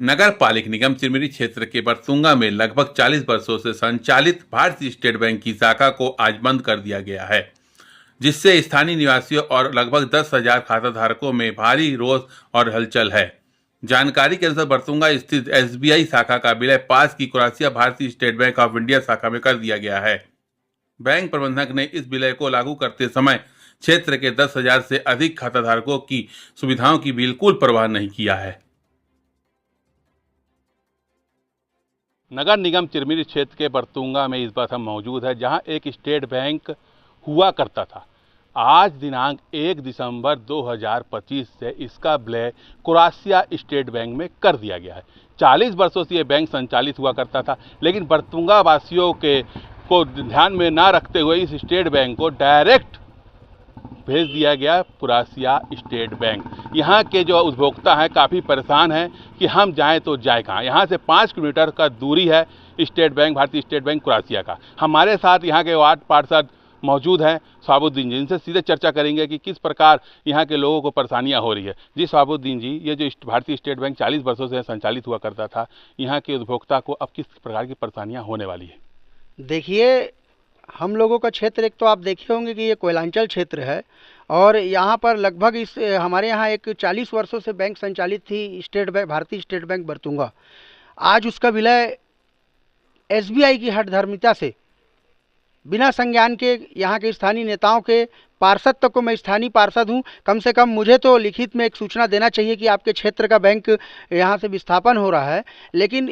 नगर पालिक निगम चिरमिरी क्षेत्र के बरसुंगा में लगभग 40 वर्षों से संचालित भारतीय स्टेट बैंक की शाखा को आज बंद कर दिया गया है, जिससे स्थानीय निवासियों और लगभग 10,000 खाता धारकों में भारी रोष और हलचल है। जानकारी के अनुसार बरसुंगा स्थित एसबीआई शाखा का विलय पास की कुरासिया भारतीय स्टेट बैंक ऑफ इंडिया शाखा में कर दिया गया है। बैंक प्रबंधक ने इस विलय को लागू करते समय क्षेत्र के 10,000 से अधिक खाता धारकों की सुविधाओं की बिल्कुल परवाह नहीं किया है। नगर निगम चिरमिरी क्षेत्र के बरतुंगा में इस बार हम मौजूद है, जहां एक स्टेट बैंक हुआ करता था। आज दिनांक 1 दिसंबर 2025 से इसका विलय कुरासिया स्टेट बैंक में कर दिया गया है। 40 वर्षों से ये बैंक संचालित हुआ करता था, लेकिन बरतुंगा वासियों को ध्यान में ना रखते हुए इस स्टेट बैंक को डायरेक्ट भेज दिया गया कुरासिया स्टेट बैंक। यहाँ के जो उपभोक्ता हैं काफ़ी परेशान हैं कि हम जाएं तो जाए कहाँ। यहाँ से 5 किलोमीटर का दूरी है स्टेट बैंक, भारतीय स्टेट बैंक कुरासिया का। हमारे साथ यहाँ के वार्ड पार्षद मौजूद हैं स्वाबुद्दीन जी, इनसे सीधे चर्चा करेंगे कि किस प्रकार यहाँ के लोगों को परेशानियाँ हो रही है। जी स्वाबुद्दीन जी, ये जो भारतीय स्टेट बैंक 40 वर्षों से संचालित हुआ करता था, यहाँ के उपभोक्ता को अब किस प्रकार की परेशानियाँ होने वाली है? देखिए, हम लोगों का क्षेत्र एक तो आप देखे होंगे कि ये कोयलांचल क्षेत्र है और यहाँ पर लगभग हमारे यहाँ एक 40 वर्षों से बैंक संचालित थी स्टेट बैंक, भारतीय स्टेट बैंक बरतुंगा। आज उसका विलय एसबीआई की हठधर्मिता से बिना संज्ञान के यहाँ के स्थानीय नेताओं के पार्षद तक को, मैं स्थानीय पार्षद हूँ, कम से कम मुझे तो लिखित में एक सूचना देना चाहिए कि आपके क्षेत्र का बैंक यहाँ से विस्थापन हो रहा है। लेकिन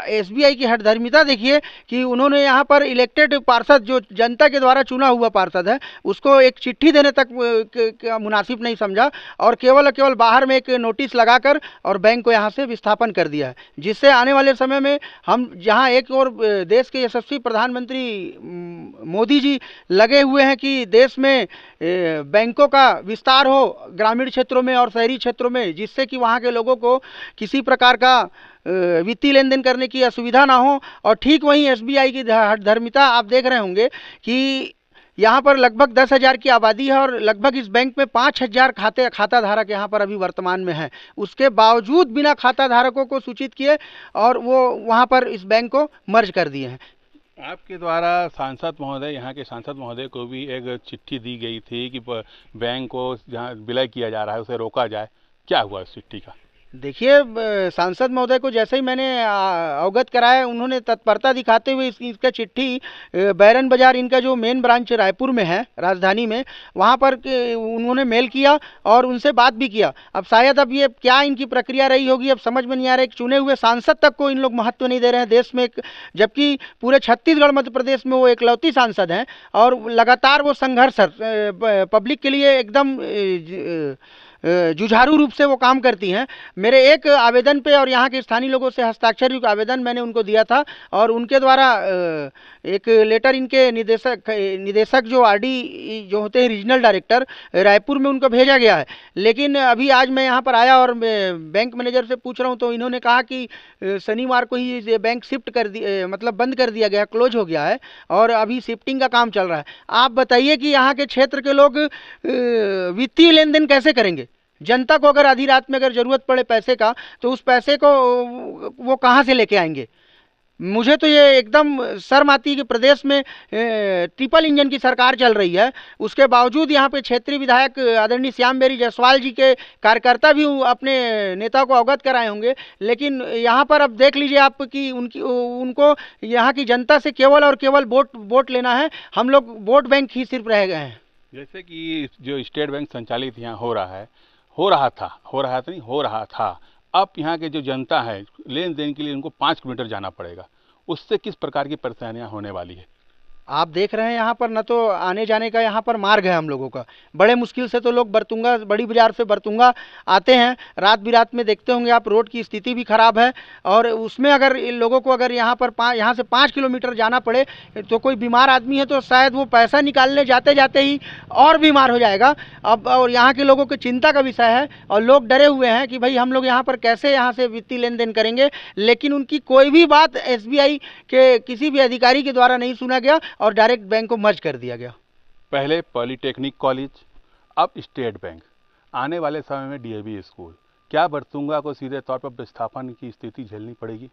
एसबीआई की हठधर्मिता देखिए कि उन्होंने यहाँ पर इलेक्टेड पार्षद, जो जनता के द्वारा चुना हुआ पार्षद है, उसको एक चिट्ठी देने तक मुनासिब नहीं समझा और केवल बाहर में एक नोटिस लगाकर और बैंक को यहाँ से विस्थापन कर दिया है, जिससे आने वाले समय में हम जहाँ एक और देश के यशस्वी प्रधानमंत्री मोदी जी लगे हुए हैं कि देश में बैंकों का विस्तार हो ग्रामीण क्षेत्रों में और शहरी क्षेत्रों में, जिससे कि वहाँ के लोगों को किसी प्रकार का वित्तीय लेन देन करने की असुविधा ना हो। और ठीक वहीं एसबीआई की हठधर्मिता आप देख रहे होंगे कि यहाँ पर लगभग 10,000 की आबादी है और लगभग इस बैंक में 5,000 खाता धारक यहाँ पर अभी वर्तमान में हैं। उसके बावजूद बिना खाता धारकों को सूचित किए और वो वहाँ पर इस बैंक को मर्ज कर दिए हैं। आपके द्वारा सांसद महोदय, यहाँ के सांसद महोदय को भी एक चिट्ठी दी गई थी कि बैंक को जहाँ विलय किया जा रहा है उसे रोका जाए, क्या हुआ इस चिट्ठी का? देखिए, सांसद महोदय को जैसे ही मैंने अवगत कराया, उन्होंने तत्परता दिखाते हुए इसका चिट्ठी बैरन बाजार, इनका जो मेन ब्रांच रायपुर में है राजधानी में, वहाँ पर उन्होंने मेल किया और उनसे बात भी किया। अब शायद अब ये क्या इनकी प्रक्रिया रही होगी, अब समझ में नहीं आ रहा है। एक चुने हुए सांसद तक को इन लोग महत्व नहीं दे रहे हैं देश में, जबकि पूरे छत्तीसगढ़ मध्य प्रदेश में वो एकलौती सांसद हैं और लगातार वो संघर्ष पब्लिक के लिए एकदम जुझारू रूप से वो काम करती हैं। मेरे एक आवेदन पे और यहाँ के स्थानीय लोगों से हस्ताक्षर युक्त आवेदन मैंने उनको दिया था और उनके द्वारा एक लेटर इनके निदेशक जो आरडी जो होते हैं रीजनल डायरेक्टर रायपुर में, उनको भेजा गया है। लेकिन अभी आज मैं यहाँ पर आया और बैंक मैनेजर से पूछ रहा हूँ तो इन्होंने कहा कि शनिवार को ही ये बैंक शिफ्ट कर मतलब बंद कर दिया गया, क्लोज हो गया है और अभी शिफ्टिंग का काम चल रहा है। आप बताइए कि यहाँ के क्षेत्र के लोग वित्तीय लेन देन कैसे करेंगे? जनता को अगर आधी रात में अगर ज़रूरत पड़े पैसे का, तो उस पैसे को वो कहाँ से लेके आएंगे? मुझे तो ये एकदम शर्म आती है कि प्रदेश में ट्रिपल इंजन की सरकार चल रही है, उसके बावजूद यहाँ पे क्षेत्रीय विधायक आदरणीय श्याम बेरी जायसवाल जी के कार्यकर्ता भी अपने नेता को अवगत कराए होंगे। लेकिन यहाँ पर अब देख लीजिए आप कि उनको यहाँ की जनता से केवल और केवल वोट लेना है। हम लोग वोट बैंक ही सिर्फ रह गए हैं। जैसे कि जो स्टेट बैंक संचालित यहाँ हो रहा था, अब यहाँ के जो जनता है लेन देन के लिए उनको 5 किलोमीटर जाना पड़ेगा, उससे किस प्रकार की परेशानियाँ होने वाली है? आप देख रहे हैं यहाँ पर न तो आने जाने का यहाँ पर मार्ग है हम लोगों का, बड़े मुश्किल से तो लोग बरतुंगा, बड़ी बाजार से बरतुंगा आते हैं। रात बिरात में देखते होंगे आप, रोड की स्थिति भी खराब है और उसमें अगर इन लोगों को अगर यहाँ से 5 किलोमीटर जाना पड़े तो कोई बीमार आदमी है तो शायद वो पैसा निकालने जाते जाते ही और बीमार हो जाएगा। अब और यहाँ के लोगों की चिंता का विषय है और लोग डरे हुए हैं कि भाई हम लोग यहाँ पर कैसे यहाँ से वित्तीय लेन देन करेंगे। लेकिन उनकी कोई भी बात एसबीआई के किसी भी अधिकारी के द्वारा नहीं सुना गया और डायरेक्ट बैंक को मर्ज कर दिया गया। पहले पॉलिटेक्निक कॉलेज, अब स्टेट बैंक, आने वाले समय में डीएवी स्कूल, क्या बरतुंगा को सीधे तौर पर विस्थापन की स्थिति झेलनी पड़ेगी?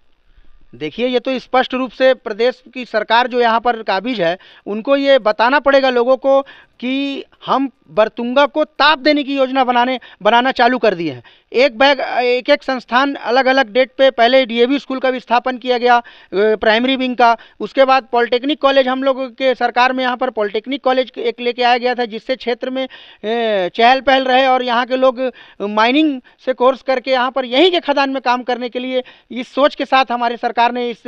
देखिए, ये तो स्पष्ट रूप से प्रदेश की सरकार जो यहाँ पर काबिज है, उनको ये बताना पड़ेगा लोगों को कि हम बरतुंगा को ताप देने की योजना बनाना चालू कर दिए हैं। एक एक संस्थान अलग अलग डेट पे, पहले डीएवी स्कूल का विस्थापन किया गया, प्राइमरी विंग का, उसके बाद पॉलिटेक्निक कॉलेज, हम लोग के सरकार में यहाँ पर पॉलिटेक्निक कॉलेज एक लेके आया गया था, जिससे क्षेत्र में चहल पहल रहे और यहाँ के लोग माइनिंग से कोर्स करके यहाँ पर यहीं के खदान में काम करने के लिए, इस सोच के साथ हमारी सरकार ने इस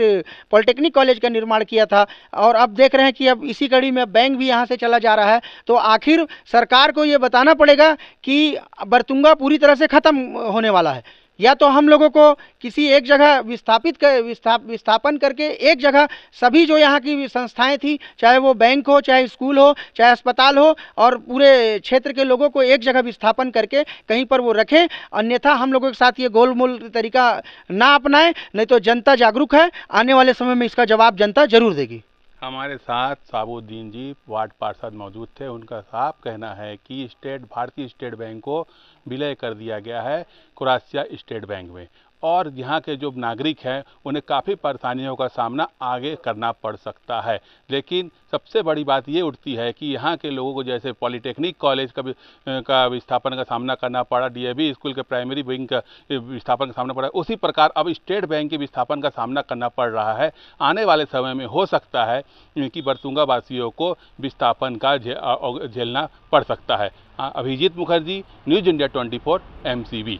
पॉलिटेक्निक कॉलेज का निर्माण किया था। और अब देख रहे हैं कि अब इसी कड़ी में बैंक भी यहाँ से चला जा रहा है। तो आखिर सरकार को ये बताना पड़ेगा कि बरतुंगा पूरी तरह से खत्म होने वाला है, या तो हम लोगों को किसी एक जगह विस्थापन करके एक जगह सभी जो यहाँ की संस्थाएं थी, चाहे वो बैंक हो, चाहे स्कूल हो, चाहे अस्पताल हो, और पूरे क्षेत्र के लोगों को एक जगह विस्थापन करके कहीं पर वो रखें। अन्यथा हम लोगों के साथ ये गोलमोल तरीका ना अपनाएं, नहीं तो जनता जागरूक है, आने वाले समय में इसका जवाब जनता जरूर देगी। हमारे साथ साबुद्दीन जी वार्ड पार्षद मौजूद थे। उनका साफ कहना है कि भारतीय स्टेट बैंक को विलय कर दिया गया है कुरासिया स्टेट बैंक में, और यहाँ के जो नागरिक हैं उन्हें काफ़ी परेशानियों का सामना आगे करना पड़ सकता है। लेकिन सबसे बड़ी बात ये उठती है कि यहाँ के लोगों को जैसे पॉलिटेक्निक कॉलेज का विस्थापन का सामना करना पड़ा, डीएवी स्कूल के प्राइमरी विंग का विस्थापन का सामना पड़ा, उसी प्रकार अब स्टेट बैंक के विस्थापन का सामना करना पड़ रहा है। आने वाले समय में हो सकता है कि बरतुंगा वासियों को विस्थापन का झेलना पड़ सकता है। Abhijeet Mukherjee, news India 24, MCV।